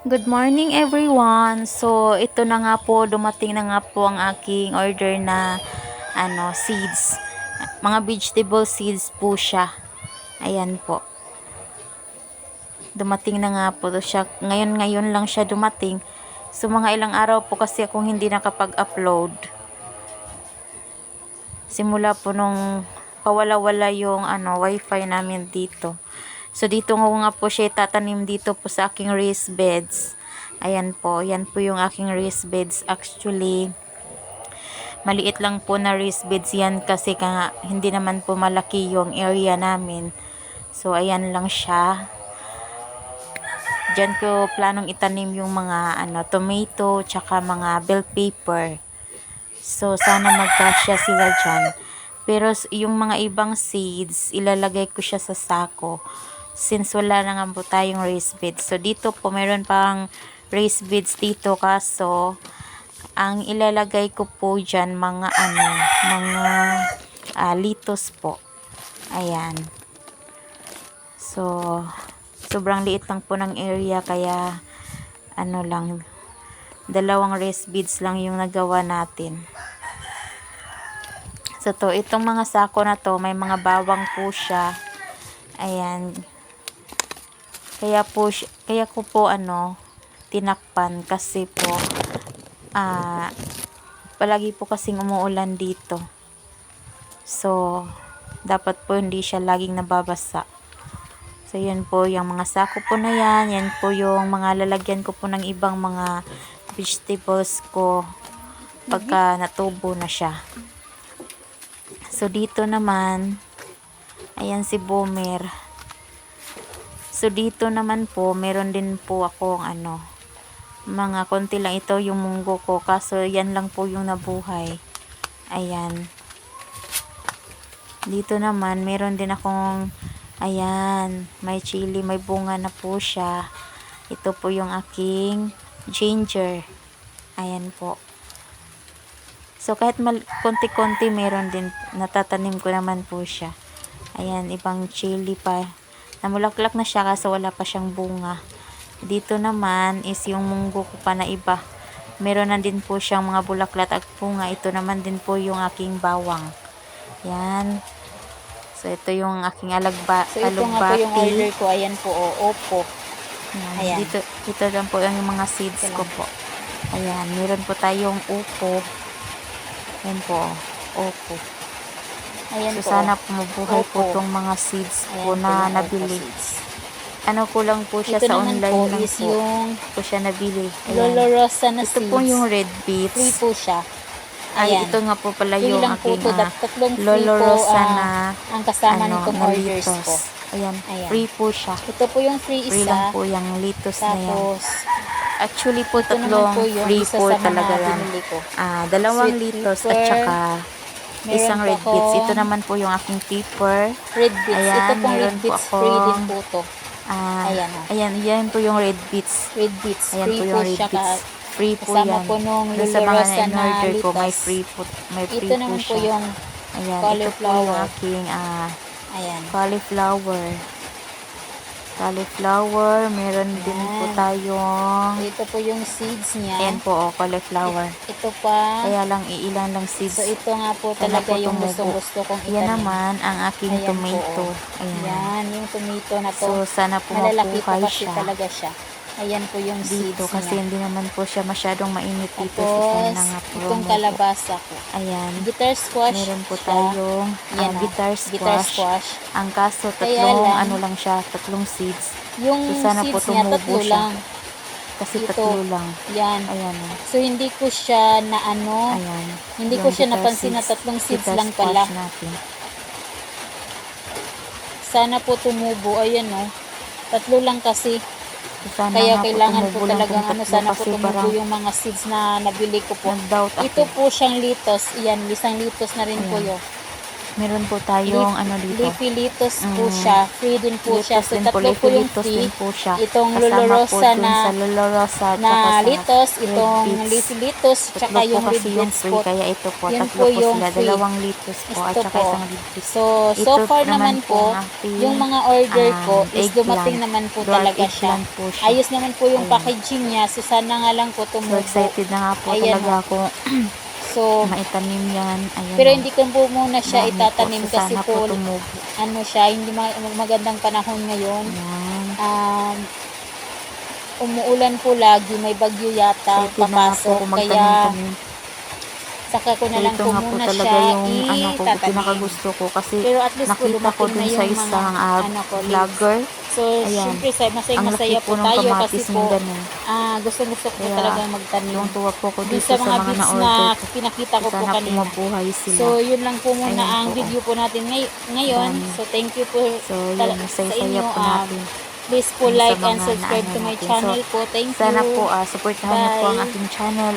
Good morning everyone. So, ito na nga po, dumating na nga po ang aking order na seeds. Mga vegetable seeds po siya. Ayan po. Dumating na nga po siya. Ngayon lang siya dumating. So, mga ilang araw po kasi akong hindi nakapag-upload. Simula po nung pawala-wala yung wifi namin dito. So, dito nga po siya itatanim dito po sa aking raised beds. Ayan po. Yan po yung aking raised beds. Actually, maliit lang po na raised beds yan kasi hindi naman po malaki yung area namin. So, ayan lang siya. Diyan ko planong itanim yung mga tomato, tsaka mga bell pepper. So, sana magkasya sila dyan. Pero yung mga ibang seeds, ilalagay ko siya sa sako. Since wala na nga po tayong raised beds. So, dito po, meron pang raised beds dito. Kaso, ang ilalagay ko po dyan, mga litos po. Ayan. So, sobrang liit lang po ng area. Kaya, lang, dalawang raised beds lang yung nagawa natin. So, itong mga sako na to, may mga bawang po siya. Ayan. Kaya ko po tinakpan kasi po palagi po kasing umuulan dito. So, dapat po hindi siya laging nababasa. So, yan po yung mga sako po na yan. Yan po yung mga lalagyan ko po ng ibang mga vegetables ko pagka natubo na siya. So, dito naman, ayan si Boomer. So, dito naman po, meron din po akong mga konti lang ito yung munggo ko. Kaso, yan lang po yung nabuhay. Ayan. Dito naman, meron din akong, ayan, may chili, may bunga na po siya. Ito po yung aking ginger. Ayan po. So, kahit konti-konti, meron din, natatanim ko naman po siya. Ayan, ibang chili pa. Namulaklak na siya kasi wala pa siyang bunga. Dito naman is yung munggo ko pa na iba. Meron na din po siyang mga bulaklak at bunga. Ito naman din po yung aking bawang. Yan. So, ito yung aking So, ito nga po yung order ko. Ayan po, opo. Ayan. Dito lang po yung mga seeds ko po. Ayan. Meron po tayong upo. Ayan po, opo. Ayan so, po. sana mabuhay po itong mga seeds po na nabili. Ko lang po siya ito sa online po lang is po. Yung po siya nabili. Lolo Rosa na ito seeds. po yung red beets. Free po siya. Ay, ito nga po pala free yung lang aking po tatlong Lolo free po, Rosa na ang kasama nitong na orders litos. ko. Ayan, free po siya. Ito po yung free isa. Free lang po yung litos na yan. Tapos, actually po tatlong free po talaga yan. Dalawang litos at saka isang red beets. Ito naman po yung aking pepper. Red beets. Ayan, ito pong red beets. Free din po to. Ayan po yung red beets. Red beets. Ayan free po yung red beets. Free po yan. Po nung sa mga na order ko, litos. may free po Ito naman po siya. yung Ayan, cauliflower. ito po yung aking cauliflower. Cauliflower. Meron din po tayong ito po yung seeds niya. ayan po, cauliflower. Ito pa. Kaya lang iilan lang seeds. So, ito nga po talaga yung gusto kong itanim. Yan naman ang aking tomato. Ayan, yung tomato na to. So, sana po malalaki mabuhay po kasi siya. talaga siya. Ayan po yung seeds Dito kasi niya. hindi naman po siya masyadong mainit dito. Tapos, sa nga po. itong kalabasa ko. Ayan. Guitar squash. Meron po tayong guitar squash. Ang kaso, lang siya, tatlong seeds. Yung so, sana seeds po niya, tumubo tatlo siya. lang. Kasi Ito. tatlo lang. Yan. Ayan. So, hindi ko siya na Ayan. hindi ko siya napansin na tatlong seeds lang pala. Natin. Sana po tumubo. Ayan o. Tatlo lang kasi. Sana kaya kailangan po talagang sana po tumubo yung mga seeds na nabili ko po. Nag-doubt ako. Ito po siyang litos. Iyan, isang litos na rin po yun. Meron po tayong ano dito. Leafy lettuce po siya. Free din po siya. Lettuce So, din po, tatlo po leafy yung lettuce free. din po siya. Itong Kasama po lulorosa dun na sa lulorosa at na saka sa lettuce, red itong beets. leafy lettuce, tsaka Tatlo po yung red kasi yung beets free, po. kaya ito po, Yun tatlo po po yung sila, free. dalawang lettuce po, at Ito saka po. isang red beets. So Ito far naman po, ang ating, yung mga order ko is eggplant. dumating naman po Door talaga siya. eggplant po siya. Ayos naman po yung Ayan. packaging niya. So sana nga lang po So tumubo. excited na nga po Ayan, talaga ako So, maitanim yan. Ayan, pero hindi ko po muna siya dami itatanim po. So, kasi sana po, tumubo. ano siya, hindi magandang panahon ngayon. Ayan. Umuulan po lagi, may bagyo yata Excited na nga po papasok. ako Kaya, magtanim-tanim. saka ko na lang Ito po nga po muna talaga siya yung ano ko, itatanim. pinakagusto ko kasi Pero at least po nakita ko dumating dun na sa yung mga isang ano ko, vlogger. So, Ayan. syempre, Ang masaya laki po po ng tayo kasi kamatis po, ng ganun. gusto ko Kaya, talaga magtanim. tuwang-tuwa po ko Dun dito sa sa mga mga bits na-order na ko. pinakita ko po Sana po kanina. mabuhay sila. So, yun lang po muna Ayan ang po. video po natin ngayon. Dami. So, thank you po So, sa yun, inyo. saya-saya po natin. Please po Yun sa like and mga subscribe to naano my natin. channel So, po. Thank you. sana po, supportahan niyo po ang Bye. aking channel.